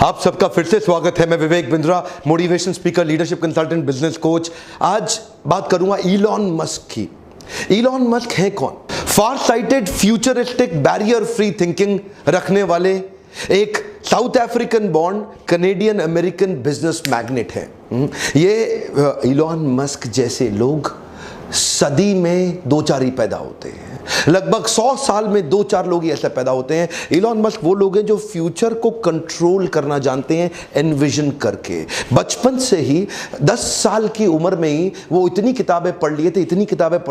आप सबका फिर से स्वागत है। मैं Vivek Bindra, motivation speaker, leadership consultant, business coach. आज बात करूंगा इलॉन मस्क की। इलॉन मस्क है कौन? Far sighted, futuristic, barrier free thinking रखने वाले एक South African born Canadian American business magnate है। ये इलॉन मस्क जैसे लोग सदी में दो चार ही पैदा होते हैं। लगभग 100 साल में दो चार लोग ही ऐसे पैदा होते हैं। इलॉन मस्क वो लोग हैं जो फ्यूचर को कंट्रोल करना जानते हैं, एनविजन करके। बचपन से ही 10 साल की उम्र में ही वो इतनी किताबें पढ़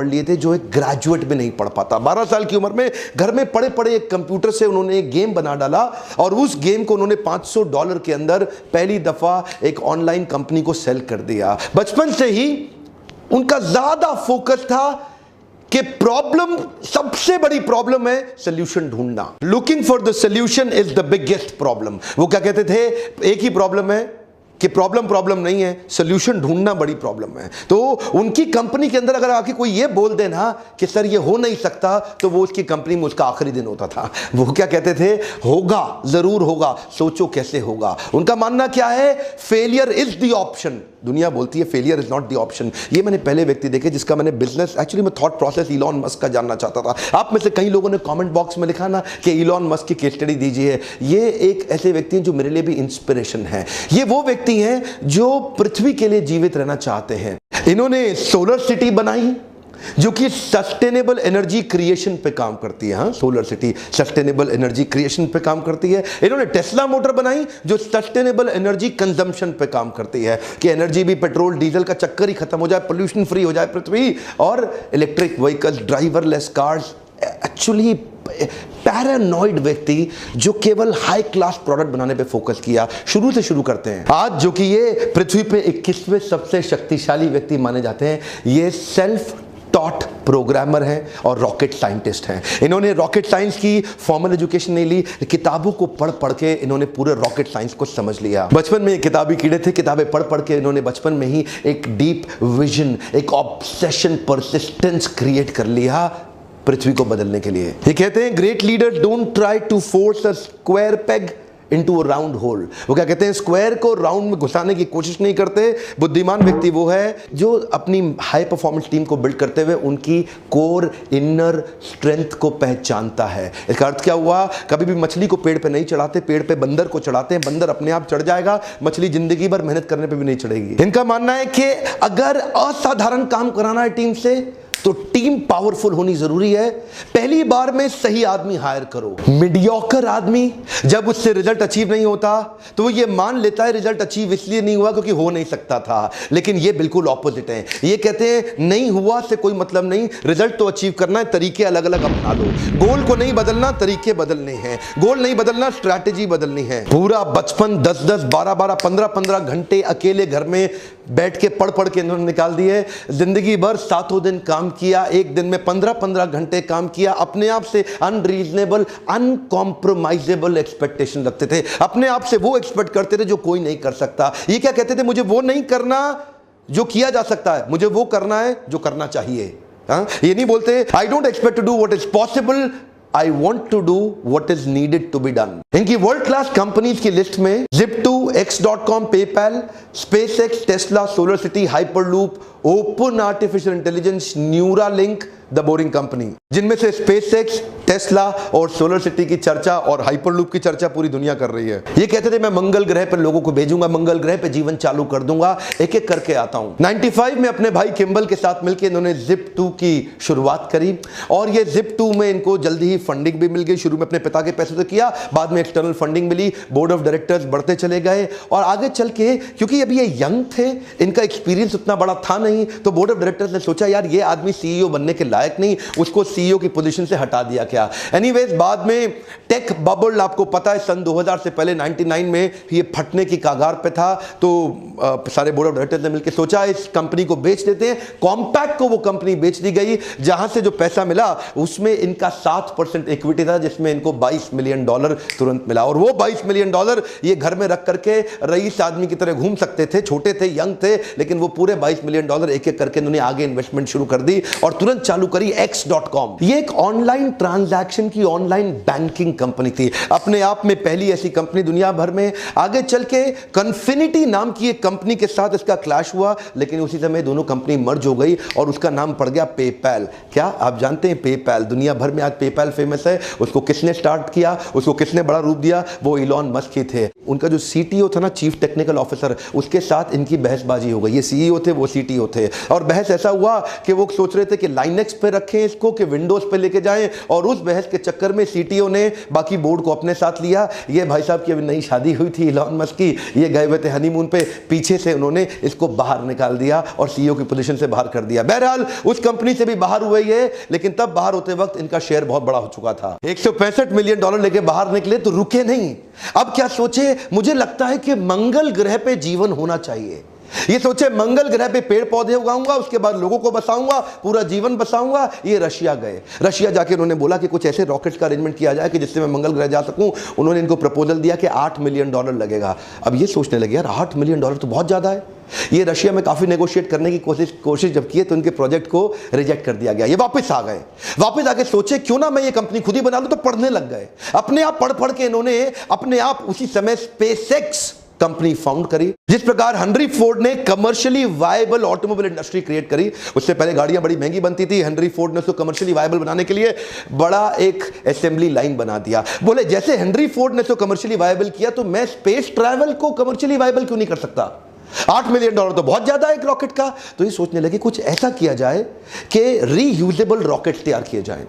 लिए थे जो एक ग्रेजुएट भी नहीं पढ़ पाता। 12 साल की उम्र में घर में पड़े पड़े एक कंप्यूटर से उन्होंने एक गेम बना डाला और उस गेम को उन्होंने $500 के अंदर पहली दफा एक ऑनलाइन कंपनी को सेल कर दिया। बचपन से ही उनका ज्यादा फोकस था कि प्रॉब्लम, सबसे बड़ी प्रॉब्लम है सोल्यूशन ढूंढना। Looking for the solution is the biggest problem. वो क्या कहते थे? एक ही प्रॉब्लम है कि प्रॉब्लम नहीं है, सोल्यूशन ढूंढना बड़ी प्रॉब्लम है। तो उनकी कंपनी के अंदर अगर आके कोई ये बोल देना कि सर ये हो नहीं सकता, तो वो उसकी कंपनी में उसका आखिरी दिन होता था। वो क्या कहते थे? होगा, जरूर होगा, सोचो कैसे होगा। उनका मानना क्या है? Failure is the option. दुनिया बोलती है failure is not the option. ये मैंने पहले व्यक्ति देखे जिसका मैंने बिजनेस, एक्चुअली मैं थॉट प्रोसेस इलॉन मस्क का जानना चाहता था। आप में से कई लोगों ने कमेंट बॉक्स में लिखा ना कि इलॉन मस्क की केस स्टडी दीजिए। ये एक ऐसे व्यक्ति हैं जो मेरे लिए भी इंस्पिरेशन है। ये वो व्यक्ति हैं जो पृथ्वी के लिए जीवित रहना चाहते हैं। इन्होंने सोलर सिटी बनाई जो कि सस्टेनेबल एनर्जी क्रिएशन पे काम करती है। Solar city sustainable energy creation पे काम करती है। इन्होंने टेस्ला मोटर बनाई जो सस्टेनेबल एनर्जी कंजम्पशन पे काम करती है कि एनर्जी भी पेट्रोल डीजल का चक्कर ही खत्म हो जाए, पोल्यूशन फ्री हो जाए पृथ्वी। और electric vehicles, driverless cars. Actually paranoid व्यक्ति जो केवल हाई क्लास प्रोडक्ट बनाने पे फोकस किया। शुरू से शुरू करते हैं। आज जो कि ये पृथ्वी पे 21वें सबसे शक्तिशाली व्यक्ति माने जाते हैं, ये सेल्फ टॉट प्रोग्रामर हैं और रॉकेट साइंटिस्ट हैं। इन्होंने रॉकेट साइंस की फॉर्मल एजुकेशन नहीं ली, किताबों को पढ़ पढ़ के इन्होंने पूरे रॉकेट साइंस को समझ लिया। बचपन में किताबी कीड़े थे, किताबें पढ़ पढ़ के इन्होंने बचपन में ही एक डीप विजन, एक ऑब्सेशन, परसिस्टेंस क्रिएट कर लिया पृथ्वी को बदलने के लिए। ये कहते हैं great leader don't try to force a square peg into a round hole. वो क्या कहते हैं? स्क्वायर को राउंड में घुसाने की कोशिश नहीं करते। बुद्धिमान व्यक्ति वो है जो अपनी हाई परफॉर्मेंस टीम को बिल्ड करते हुए उनकी कोर इनर स्ट्रेंथ को पहचानता है। इसका अर्थ क्या हुआ? कभी भी मछली को पेड़ पे नहीं चढ़ाते, पेड़ पे बंदर को चढ़ाते हैं। बंदर अपने आप चढ़ जाएगा, मछली जिंदगी भर मेहनत करने पे भी नहीं चढ़ेगी। इनका मानना है कि अगर असाधारण काम कराना है टीम से तो टीम पावरफुल होनी जरूरी है। पहली बार में सही आदमी हायर करो। मीडियोकर आदमी जब उससे रिजल्ट अचीव नहीं होता तो वो ये मान लेता है रिजल्ट अचीव इसलिए नहीं हुआ क्योंकि हो नहीं सकता था। लेकिन ये बिल्कुल ऑपोजिट है। ये कहते हैं नहीं हुआ से कोई मतलब नहीं, रिजल्ट तो अचीव करना है, तरीके अलग अलग अपना लो। गोल को नहीं बदलना, तरीके बदलने हैं। गोल नहीं बदलना, स्ट्रैटेजी बदलनी है। पूरा बचपन 10-10, 12-12, 15-15 घंटे अकेले घर में बैठ के पढ़ पढ़ के इन्होंने निकाल दिए। जिंदगी भर 7 दिन काम किया, एक दिन में 15-15 घंटे काम किया। अपने आप से अनरीजनेबल, अनकॉम्प्रोमाइजेबल एक्सपेक्टेशन रखते थे। अपने आप से वो एक्सपेक्ट करते थे जो कोई नहीं कर सकता। ये क्या कहते थे? मुझे वो नहीं करना जो किया जा सकता है, मुझे वो करना है जो करना चाहिए। ये नहीं बोलते I don't expect to do what is possible, I want to do what is needed to be done। इनकी वर्ल्ड क्लास कंपनीज की लिस्ट में Zip2, X.com, PayPal, SpaceX, Tesla, solar city, hyperloop, open artificial intelligence, Neuralink, the boring company, जिनमें से SpaceX, Tesla और solar city की चर्चा और hyperloop की चर्चा पूरी दुनिया कर रही है। ये कहते थे मैं मंगल ग्रह पर लोगों को भेजूंगा, मंगल ग्रह पे जीवन चालू कर दूंगा। एक एक करके आता हूं। 95 में अपने भाई किम्बल के साथ मिलकर इन्होंने Zip2 की शुरुआत करी और ये Zip2 में इनको जल्दी ही फंडिंग भी मिल गई। शुरू में अपने पिता के पैसे से किया, बाद में एक्सटर्नल फंडिंग मिली, बोर्ड ऑफ डायरेक्टर्स बढ़ते चले गए और आगे चल के क्योंकि अभी ये यंग थे, इनका एक्सपीरियंस उतना बड़ा था नहीं, तो बोर्ड ऑफ डायरेक्टर्स ने सोचा यार ये आदमी सीईओ बनने के लायक नहीं, उसको सीईओ की पोजीशन से हटा दिया क्या। एनीवेज बाद में टेक बबल, आपको पता है सन 2000 से पहले 99 में ये फटने की कगार पे था, तो सारे बोर्ड ऑफ डायरेक्टर्स ने मिलकर सोचा इस कंपनी को बेच देते हैं। कॉम्पैक्ट को वो कंपनी बेच दी गई, जहां से जो पैसा मिला उसमें इनका 7% इक्विटी था, जिसमें इनको $22 मिलियन तुरंत मिला। और वो $22 मिलियन ये घर में रख करके रईस आदमी की तरह घूम सकते थे। छोटे थे, यंग थे, लेकिन वो पूरे $22 मिलियन एक एक करके उन्होंने आगे इन्वेस्टमेंट शुरू कर दी और तुरंत चालू चालू करी x.com। ये एक ऑनलाइन ट्रांजैक्शन की ऑनलाइन बैंकिंग कंपनी थी, अपने आप में पहली ऐसी कंपनी दुनिया भर में। आगे चल के कन्फिनिटी नाम की एक कंपनी के साथ इसका क्लैश हुआ, लेकिन उसी समय दोनों कंपनी मर्ज हो गई और उसका नाम पड़ गया पेपैल। क्या आप जानते हैं पेपैल? दुनिया भर में आज पेपैल फेमस है। उसको किसने स्टार्ट किया, उसको किसने बड़ा रूप दिया? वो इलॉन मस्क ही थे। उनका जो सीटीओ था ना, चीफ टेक्निकल ऑफिसर, उसके साथ इनकी बहसबाजी हो गई। ये सीईओ थे, वो सीटीओ थे, और बहस ऐसा हुआ कि वो सोच रहे थे कि लाइनेक्स पे रखें इसको कि विंडोज पे लेके जाएं, और उस बहस के चक्कर में सीटीओ ने बाकी बोर्ड को अपने साथ लिया। ये भाई साहब की अभी नई शादी हुई थी इलॉन मस्क की, ये गए हुए थे हनीमून पे, पीछे से उन्होंने इसको बाहर निकाल दिया और सीईओ की पोजीशन से बाहर कर दिया। बहरहाल उस कंपनी से भी बाहर हुए ये, लेकिन तब बाहर होते वक्त इनका शेयर बहुत बड़ा हो चुका था। $165 मिलियन लेके बाहर निकले तो रुके नहीं। अब क्या सोचे? मुझे लगता है कि मंगल ग्रह पे जीवन होना चाहिए। ये सोचे मंगल ग्रह पे पेड़ पौधे उगाऊंगा, उसके बाद लोगों को बसाऊंगा, पूरा जीवन बसाऊंगा। ये रशिया गए। रशिया जाके उन्होंने बोला कि कुछ ऐसे रॉकेट्स का अरेंजमेंट किया जाए कि जिससे मैं मंगल ग्रह जा सकूं। उन्होंने इनको प्रपोजल दिया कि $8 मिलियन लगेगा। अब ये सोचने लगे, यार $8 मिलियन तो बहुत ज्यादा है। ये रशिया में काफी नेगोशिएट करने की कोशिश जब की तो उनके प्रोजेक्ट को रिजेक्ट कर दिया गया। ये वापस आ गए। वापस आके सोचे क्यों ना मैं ये कंपनी खुद ही बना लूं, तो पढ़ने लग गए। अपने आप पढ़ पढ़ के इन्होंने अपने आप उसी समय स्पेसएक्स कंपनी फाउंड करी। जिस प्रकार हेनरी फोर्ड ने commercially viable automobile industry create करी, उससे पहले गाड़ियां बड़ी महंगी बनती थी। हेनरी फोर्ड ने उसको कमर्शियली वायबल बनाने के लिए बड़ा एक असेंबली लाइन बना दिया। बोले जैसे हेनरी फोर्ड ने उसको कमर्शियली वायबल किया, तो मैं स्पेस ट्रैवल को कमर्शियली वायबल क्यों नहीं कर सकता? $8 मिलियन तो बहुत ज्यादा है एक रॉकेट का। तो ये सोचने लगे कुछ ऐसा किया जाए कि रीयूजेबल रॉकेट तैयार किए जाएं।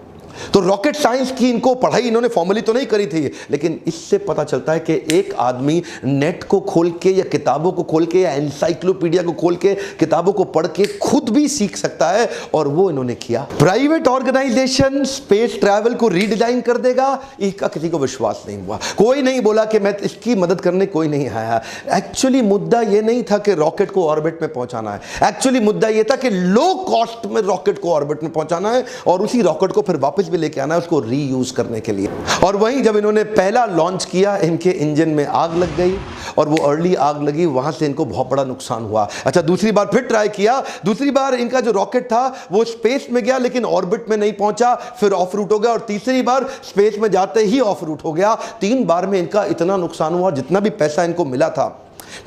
तो रॉकेट साइंस की इनको पढ़ाई इन्होंने फॉर्मली तो नहीं करी थी, लेकिन इससे पता चलता है कि एक आदमी नेट को खोल के या किताबों को खोल के या एनसाइक्लोपीडिया को खोल के किताबों को पढ़ के खुद भी सीख सकता है, और वो इन्होंने किया। प्राइवेट ऑर्गेनाइजेशन स्पेस ट्रैवल को रीडिजाइन कर देगा, इसका किसी को विश्वास नहीं हुआ। कोई नहीं बोला कि मैं इसकी मदद करने, कोई नहीं आया। एक्चुअली मुद्दा यह नहीं था कि रॉकेट को ऑर्बिट में पहुंचाना है। एक्चुअली मुद्दा यह था कि लो कॉस्ट में रॉकेट को ऑर्बिट में पहुंचाना है, और उसी रॉकेट को फिर वापस भी लेके आना है उसको रीयूज करने के लिए। और वहीं जब इन्होंने पहला लॉन्च किया, इनके इंजन में आग लग गई, और वो अर्ली आग लगी, वहां से इनको बहुत बड़ा नुकसान हुआ। अच्छा, दूसरी बार फिर ट्राई किया। दूसरी बार इनका जो रॉकेट था वो स्पेस में गया, लेकिन ऑर्बिट में नहीं पहुंचा, फिर ऑफ रूट हो गया, और तीसरी बार स्पेस में जाते ही ऑफ रूट हो गया। 3 बार में इनका इतना नुकसान हुआ, जितना भी पैसा इनको मिला था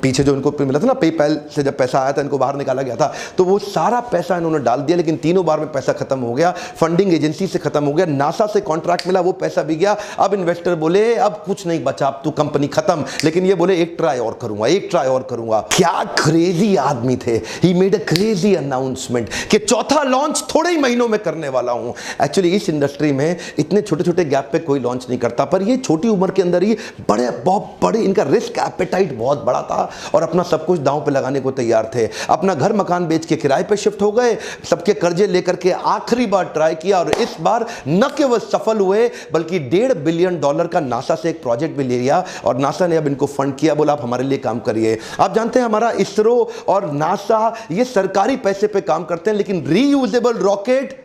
पीछे, जो इनको मिला था ना पेपैल से, जब पैसा आया था इनको बाहर निकाला गया था, तो वो सारा पैसा इन्होंने डाल दिया, लेकिन तीनों बार में पैसा खत्म हो गया। फंडिंग एजेंसी से खत्म हो गया, नासा से कॉन्ट्रैक्ट मिला, वो पैसा भी गया। अब इन्वेस्टर बोले अब कुछ नहीं बचा, अब तो कंपनी खत्म। लेकिन ये बोले एक ट्राई और करूंगा, एक ट्राई और करूंगा। क्या क्रेजी आदमी थे। He made a crazy announcement कि चौथा लॉन्च थोड़े ही महीनों में करने वाला हूं। एक्चुअली इस इंडस्ट्री में इतने छोटे छोटे गैप पे कोई लॉन्च नहीं करता, पर ये छोटी उम्र के अंदर ही बहुत बड़े, इनका रिस्क एपेटाइट बहुत बड़ा था, और अपना सब कुछ दांव पे लगाने को तैयार थे। अपना घर मकान बेच के किराए पे शिफ्ट हो गए, सबके कर्जे लेकर के आखिरी बार ट्राई किया, और इस बार न केवल सफल हुए बल्कि $1.5 बिलियन का नासा से एक प्रोजेक्ट भी ले लिया, और नासा ने अब इनको फंड किया, बोला आप हमारे लिए काम करिए। आप जानते हैं हमारा इसरो और नासा ये सरकारी पैसे पे काम करते हैं, लेकिन रीयूजेबल रॉकेट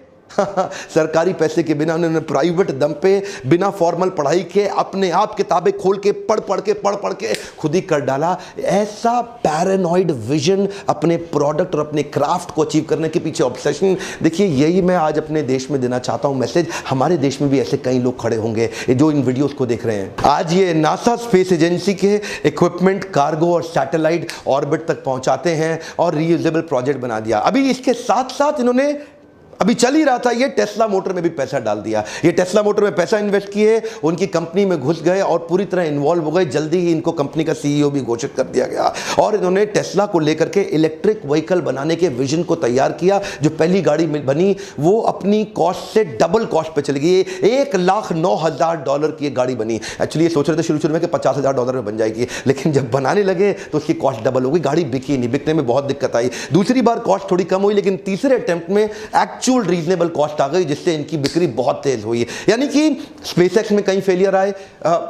सरकारी पैसे के बिना उन्होंने प्राइवेट दम पे, बिना फॉर्मल पढ़ाई के, अपने आप किताबें खोल के पढ़ पढ़ के खुद ही कर डाला। ऐसा पैरानॉइड विजन अपने प्रोडक्ट और अपने क्राफ्ट को अचीव करने के पीछे ऑब्सेशन। देखिए, यही मैं आज अपने देश में देना चाहता हूं मैसेज। हमारे देश में भी ऐसे कई लोग खड़े होंगे जो इन वीडियोस को देख रहे हैं। आज ये नासा स्पेस एजेंसी के इक्विपमेंट, कार्गो और सैटेलाइट ऑर्बिट तक पहुंचाते हैं, और रीयूजेबल प्रोजेक्ट बना दिया। अभी इसके साथ साथ इन्होंने, अभी चल ही रहा था, ये टेस्ला मोटर में भी पैसा डाल दिया। ये टेस्ला मोटर में पैसा इन्वेस्ट किए, उनकी कंपनी में घुस गए और पूरी तरह इन्वॉल्व हो गए। जल्दी ही इनको कंपनी का सीईओ भी घोषित कर दिया गया, और इन्होंने टेस्ला को लेकर के इलेक्ट्रिक व्हीकल बनाने के विजन को तैयार किया। जो पहली गाड़ी बनी वो अपनी कॉस्ट से डबल कॉस्ट पे चली गई। $1,09,000 की एक गाड़ी बनी। एक्चुअली ये सोच रहे थे शुरू में कि $50,000 में बन जाएगी, लेकिन जब बनाने लगे तो उसकी कॉस्ट डबल हो गई। गाड़ी बिकी नहीं, बिकने में बहुत दिक्कत आई। दूसरी बार कॉस्ट थोड़ी कम हुई, लेकिन तीसरे अटेम्प्ट में रीजनेबल कॉस्ट आ गई, जिससे इनकी बिक्री बहुत तेज हुई। यानी कि स्पेसएक्स में कई फेलियर आए,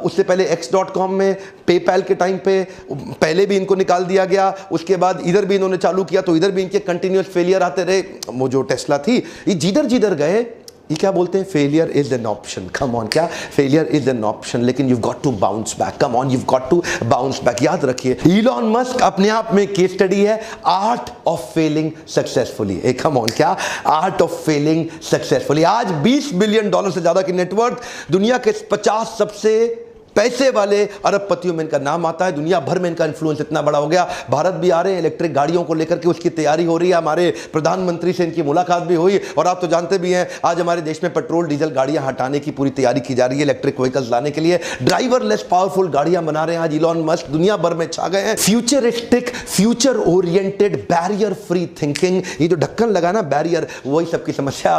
उससे पहले x.com में, पेपैल के टाइम पे पहले भी इनको निकाल दिया गया। उसके बाद इधर भी इन्होंने चालू किया तो इधर भी इनके कंटिन्यूअस फेलियर आते रहे। वो जो टेस्ला थी, ये जिधर जिधर गए ये क्या बोलते हैं, failure is an option. Come on, क्या फेलियर इज एन ऑप्शन, लेकिन you got to bounce back. Come on, you got to bounce back. याद रखिए, इलॉन मस्क अपने आप में केस स्टडी है, art of failing successfully. Come on, क्या art of failing successfully. आज $20 बिलियन से ज्यादा की नेटवर्थ, दुनिया के 50 सबसे पैसे वाले अरबपतियों में इनका नाम आता है। दुनिया भर में इनका इन्फ्लुएंस इतना बड़ा हो गया, भारत भी आ रहे हैं, इलेक्ट्रिक गाड़ियों को लेकर के उसकी तैयारी हो रही है। हमारे प्रधानमंत्री से इनकी मुलाकात भी हुई, और आप तो जानते भी हैं आज हमारे देश में पेट्रोल डीजल गाड़ियां हटाने की पूरी तैयारी की जा रही है, इलेक्ट्रिक व्हीकल्स लाने के लिए। ड्राइवरलेस पावरफुल गाड़ियां बना रहे हैं आज इलॉन मस्क, दुनिया भर में छा गए हैं। Futuristic, future oriented, barrier free thinking, ये जो ढक्कन लगा ना बैरियर, वही सबकी समस्या।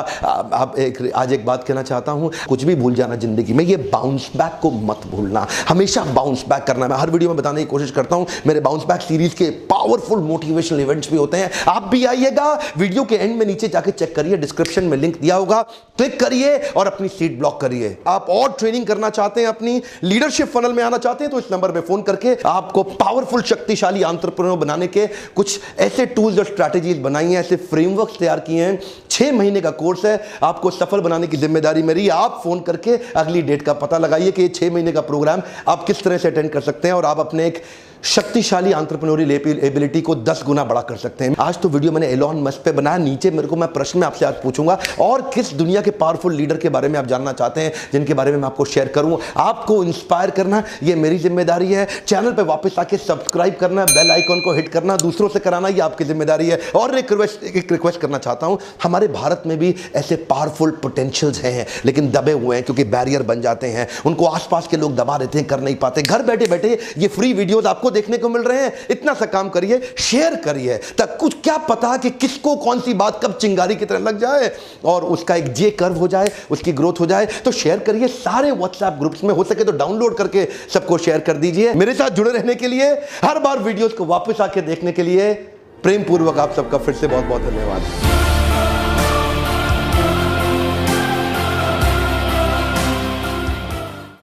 आज एक बात कहना चाहता हूं, कुछ भी भूल जाना जिंदगी में, ये बाउंस बैक को मत भूलना, हमेशा बाउंस बैक करना। मैं हर वीडियो में बताने की कोशिश करता हूं, मेरे बाउंस बैक सीरीज के पावरफुल मोटिवेशनल इवेंट्स भी होते हैं, आप भी आइएगा। वीडियो के एंड में नीचे जाके चेक करिए, डिस्क्रिप्शन में लिंक दिया होगा, क्लिक करिए और अपनी सीट ब्लॉक करिए। आप और ट्रेनिंग करना चाहते हैं, अपनी लीडरशिप फनल में आना चाहते हैं, तो इस नंबर पे फोन करके आपको पावरफुल शक्तिशाली एंटरप्रेन्योर बनाने के कुछ ऐसे टूल्स और स्ट्रैटेजीज बनाई हैं, ऐसे फ्रेमवर्क्स तैयार किए हैं। 6 महीने का कोर्स है, आपको सफल बनाने की जिम्मेदारी मेरी। आप फोन करके अगली डेट का पता लगाइए कि ये 6 महीने का प्रोग्राम आप किस तरह से अटेंड कर सकते हैं, और आप अपने एक शक्तिशाली एंटरप्रेन्योरियल एबिलिटी को 10 गुना बड़ा कर सकते हैं। आज तो वीडियो मैंने एलॉन मस्क पे बनाया, नीचे मेरे को मैं प्रश्न में आपसे आज पूछूंगा, और किस दुनिया के पावरफुल लीडर के बारे में आप जानना चाहते हैं, जिनके बारे में मैं आपको शेयर करूं। आपको इंस्पायर करना ये मेरी जिम्मेदारी है। चैनल पे वापस आके सब्सक्राइब करना, बेल आइकन को हिट करना, दूसरों से कराना ये आपकी जिम्मेदारी है। और एक रिक्वेस्ट करना चाहता हूं, हमारे भारत में भी ऐसे पावरफुल पोटेंशियल्स हैं, लेकिन दबे हुए हैं क्योंकि बैरियर बन जाते हैं, उनको आसपास के लोग दबा देते हैं, कर नहीं पाते। घर बैठे बैठे ये फ्री वीडियोस आपको देखने को मिल रहे हैं, इतना सा काम करिए, शेयर करिए, तक कुछ क्या पता कि किसको कौन सी बात कब चिंगारी की तरह लग जाए और उसका एक जे कर्व हो जाए, उसकी ग्रोथ हो जाए। तो शेयर करिए सारे व्हाट्सएप ग्रुप्स में, हो सके तो डाउनलोड करके सबको शेयर कर दीजिए। मेरे साथ जुड़े रहने के लिए, हर बार वीडियोस को वापस आके देखने के लिए प्रेम पूर्वक आप सबका फिर से बहुत बहुत धन्यवाद।